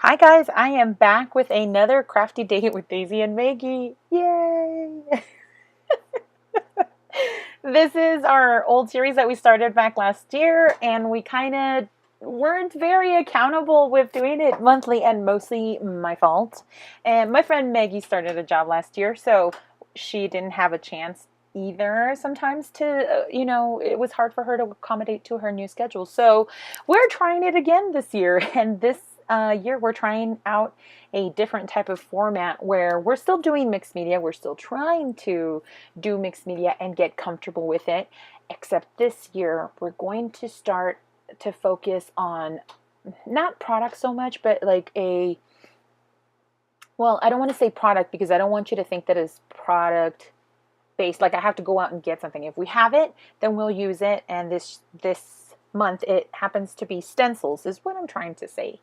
Hi guys, I am back with another crafty date with Daisy and Maggie. Yay! This is our old series that we started back last year, and we kind of weren't very accountable with doing it monthly, and mostly my fault. And my friend Maggie started a job last year, so she didn't have a chance either sometimes to, it was hard for her to accommodate to her new schedule. So we're trying it again this year, and this year we're trying out a different type of format where we're still doing mixed media. We're still trying to do mixed media and get comfortable with it. Except this year, we're going to start to focus on not product so much, but like well, I don't want to say product because I don't want you to think that it's product based. Like I have to go out and get something. If we have it, then we'll use it. And this month, it happens to be stencils, is what I'm trying to say.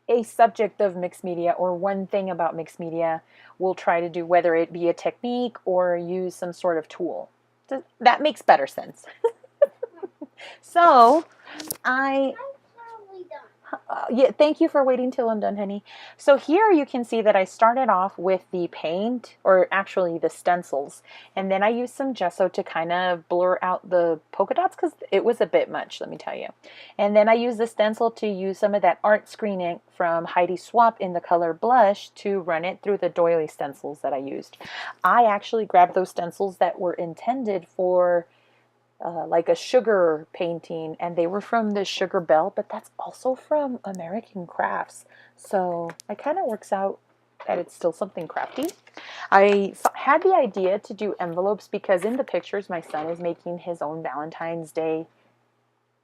A subject of mixed media or one thing about mixed media we'll try to do, whether it be a technique or use some sort of tool. That makes better sense. So I yeah, thank you for waiting till I'm done, honey. So here you can see that I started off with the paint, or actually the stencils, and then I used some gesso to kind of blur out the polka dots because it was a bit much, let me tell you. And then I used the stencil to use some of that art screen ink from Heidi Swapp in the color Blush to run it through the doily stencils that I used. I actually grabbed those stencils that were intended for like a sugar painting, and they were from the Sugar Bell, but that's also from American Crafts. So it kind of works out that it's still something crafty. I had the idea to do envelopes because in the pictures my son is making his own Valentine's Day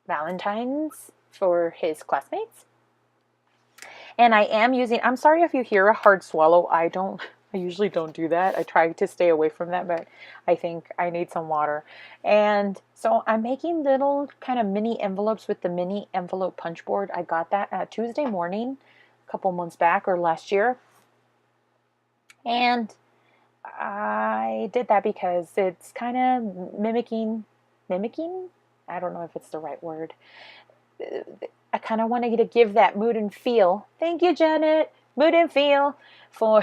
Valentines for his classmates. And I am using, I'm sorry if you hear a hard swallow. I usually don't do that. I try to stay away from that, but I think I need some water. And so I'm making little kind of mini envelopes with the mini envelope punch board. I got that Tuesday morning, a couple months back or last year. And I did that because it's kind of mimicking? I don't know if it's the right word. I kind of wanted to give that mood and feel. Thank you, Janet. Mood and feel for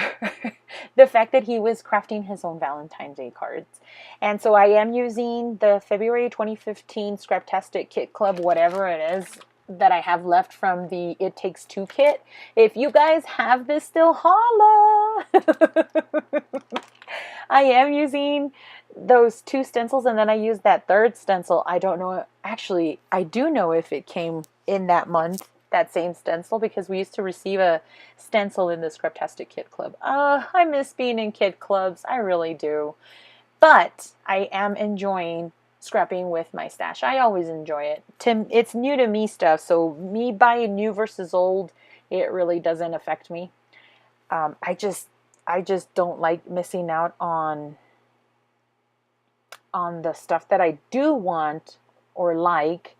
the fact that he was crafting his own Valentine's Day cards. And so I am using the February 2015 Scraptastic Kit Club, whatever it is, that I have left from the It Takes Two kit. If you guys have this still, holla! I am using those two stencils, and then I used that third stencil. I don't know. Actually, I do know if it came in that month, that same stencil, because we used to receive a stencil in the Scraptastic Kit Club. I miss being in kit clubs. I really do. But I am enjoying scrapping with my stash. I always enjoy it. It's new to me stuff, so me buying new versus old, it really doesn't affect me. I just don't like missing out on the stuff that I do want or like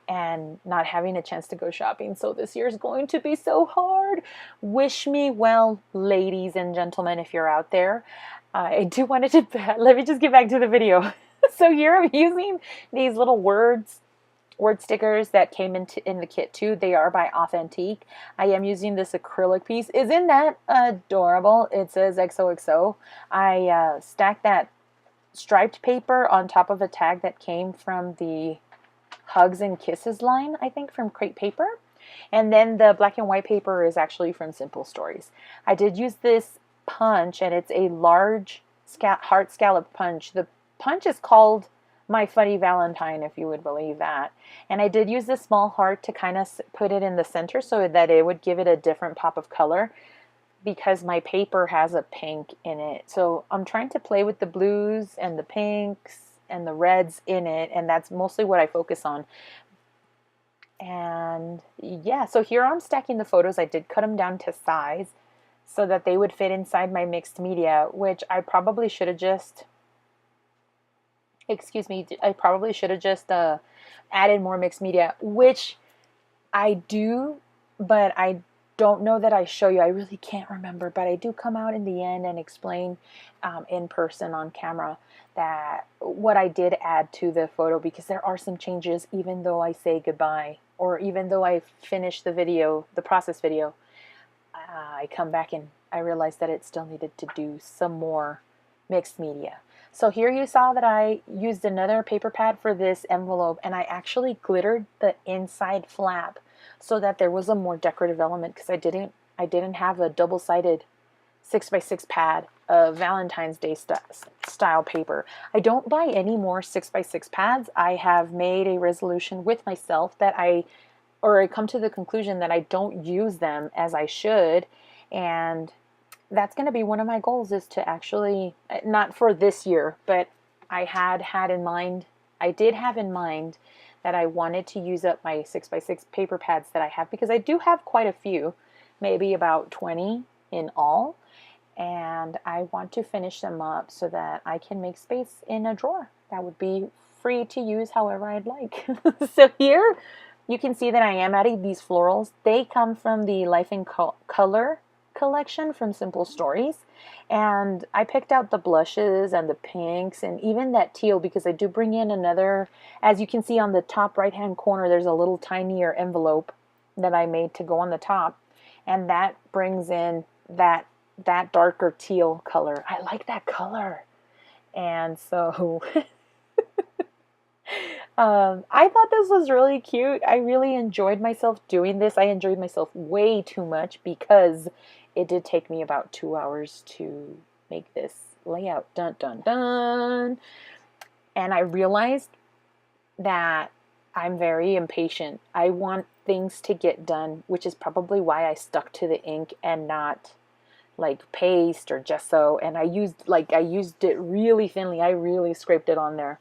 and not having a chance to go shopping. So this year is going to be so hard. Wish me well, ladies and gentlemen, if you're out there. I do want to, let me just get back to the video. So here I'm using these little word stickers that came in the kit too. They are by Authentique. I am using this acrylic piece. Isn't that adorable? It says XOXO. I stacked that striped paper on top of a tag that came from the Hugs and Kisses line, I think, from Crate Paper. And then the black and white paper is actually from Simple Stories. I did use this punch, and it's a large heart scallop punch. The punch is called My Funny Valentine, if you would believe that. And I did use this small heart to kind of put it in the center so that it would give it a different pop of color, because my paper has a pink in it. So I'm trying to play with the blues and the pinks and the reds in it, and that's mostly what I focus on. And yeah, so here I'm stacking the photos. I did cut them down to size so that they would fit inside my mixed media, which I probably should have just, added more mixed media, which I do, but I don't know that I show you. I really can't remember, but I do come out in the end and explain in person on camera that what I did add to the photo, because there are some changes even though I say goodbye, or even though I finish the video, the process video, I come back and I realized that it still needed to do some more mixed media. So here you saw that I used another paper pad for this envelope, and I actually glittered the inside flap so that there was a more decorative element, because I didn't have a double-sided 6x6 pad of Valentine's Day style paper. I don't buy any more 6x6 pads. I have made a resolution with myself that I come to the conclusion that I don't use them as I should, and that's going to be one of my goals, is to actually, not for this year, but I did have in mind that I wanted to use up my 6x6 paper pads that I have, because I do have quite a few, maybe about 20 in all, and I want to finish them up so that I can make space in a drawer that would be free to use however I'd like. So here you can see that I am adding these florals. They come from the Life in Color collection from Simple Stories, and I picked out the blushes and the pinks and even that teal, because I do bring in another, as you can see on the top right hand corner, there's a little tinier envelope that I made to go on the top, and that brings in that darker teal color. I like that color, and so I thought this was really cute. I really enjoyed myself doing this. I enjoyed myself way too much, because it did take me about 2 hours to make this layout. Dun, dun, dun. And I realized that I'm very impatient. I want things to get done, which is probably why I stuck to the ink and not like paste or gesso. And I used it really thinly. I really scraped it on there.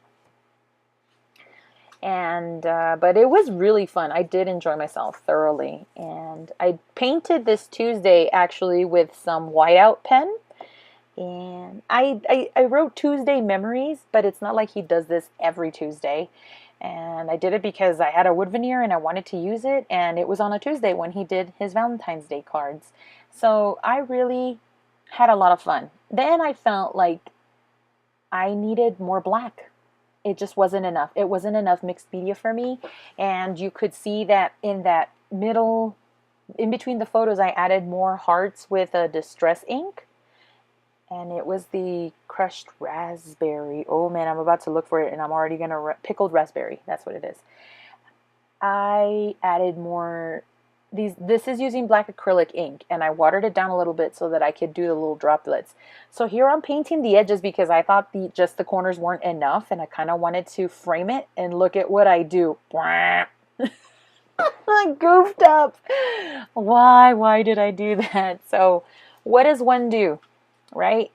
And but it was really fun. I did enjoy myself thoroughly, and I painted this Tuesday actually with some whiteout pen, and I wrote Tuesday memories, but it's not like he does this every Tuesday, and I did it because I had a wood veneer and I wanted to use it, and it was on a Tuesday when he did his Valentine's Day cards, so I really had a lot of fun. Then I felt like I needed more black. It just wasn't enough. It wasn't enough mixed media for me. And you could see that in that middle, in between the photos, I added more hearts with a distress ink. And it was the crushed raspberry. Oh man, I'm about to look for it and I'm already going to, pickled raspberry. That's what it is. I added more. This is using black acrylic ink, and I watered it down a little bit so that I could do the little droplets. So here I'm painting the edges because I thought just the corners weren't enough, and I kind of wanted to frame it, and look at what I do. I goofed up. Why did I do that? So what does one do, right?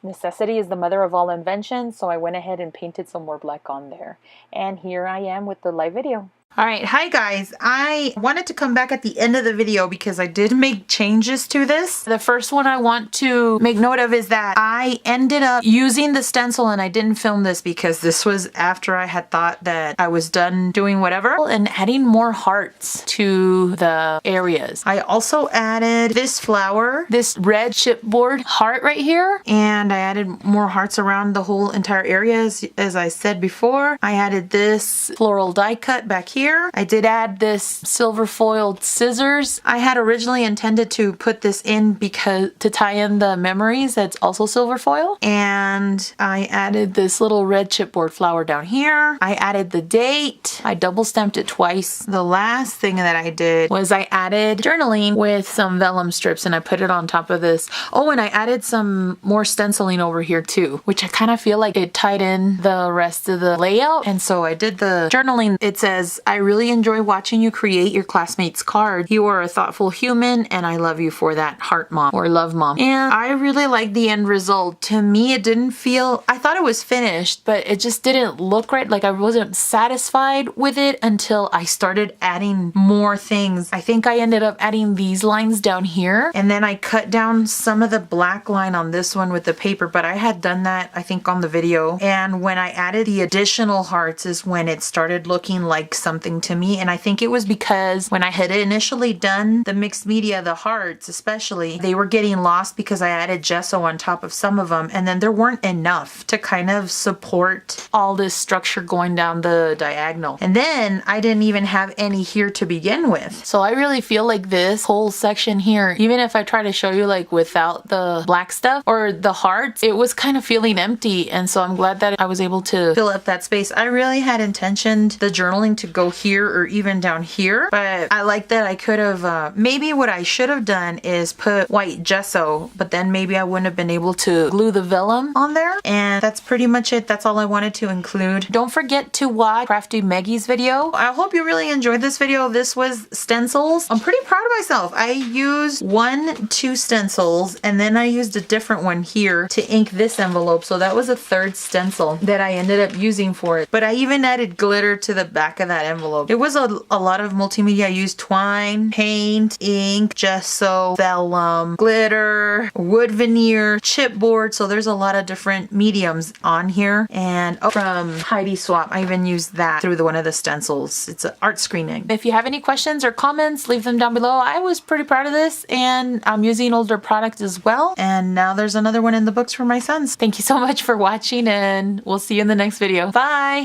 Necessity is the mother of all invention, so I went ahead and painted some more black on there. And here I am with the live video. All right, hi guys. I wanted to come back at the end of the video because I did make changes to this. The first one I want to make note of is that I ended up using the stencil, and I didn't film this because this was after I had thought that I was done doing whatever, and adding more hearts to the areas. I also added this flower, this red chipboard heart right here, and I added more hearts around the whole entire area as I said before. I added this floral die cut back here. I did add this silver foiled scissors. I had originally intended to put this in because to tie in the memories, that's also silver foil. And I added this little red chipboard flower down here. I added the date. I double stamped it twice. The last thing that I did was I added journaling with some vellum strips, and I put it on top of this. Oh, and I added some more stenciling over here too, which I kind of feel like it tied in the rest of the layout. And so I did the journaling. It says, I really enjoy watching you create your classmates' card. You are a thoughtful human, and I love you for that, heart mom, or love mom. And I really like the end result. To me, it didn't feel, I thought it was finished, but it just didn't look right. Like I wasn't satisfied with it until I started adding more things. I think I ended up adding these lines down here, and then I cut down some of the black line on this one with the paper, but I had done that, I think, on the video. And when I added the additional hearts is when it started looking like some something to me. And I think it was because when I had initially done the mixed media, the hearts especially, they were getting lost because I added gesso on top of some of them, and then there weren't enough to kind of support all this structure going down the diagonal. And then I didn't even have any here to begin with. So I really feel like this whole section here, even if I try to show you like without the black stuff or the hearts, it was kind of feeling empty. And so I'm glad that I was able to fill up that space. I really had intentioned the journaling to go here or even down here, but I like that I could have, maybe what I should have done is put white gesso, but then maybe I wouldn't have been able to glue the vellum on there. And that's pretty much it. That's all I wanted to include. Don't forget to watch Crafty Maggie's video. I hope you really enjoyed this video. This was stencils. I'm pretty proud of myself. I used 2 stencils, and then I used a different one here to ink this envelope. So that was a 3rd stencil that I ended up using for it. But I even added glitter to the back of that envelope. It was a lot of multimedia. I used twine, paint, ink, gesso, vellum, glitter, wood veneer, chipboard. So there's a lot of different mediums on here. And from Heidi Swap, I even used that through one of the stencils. It's an art screening. If you have any questions or comments, leave them down below. I was pretty proud of this, and I'm using older products as well. And now there's another one in the books for my sons. Thank you so much for watching, and we'll see you in the next video. Bye!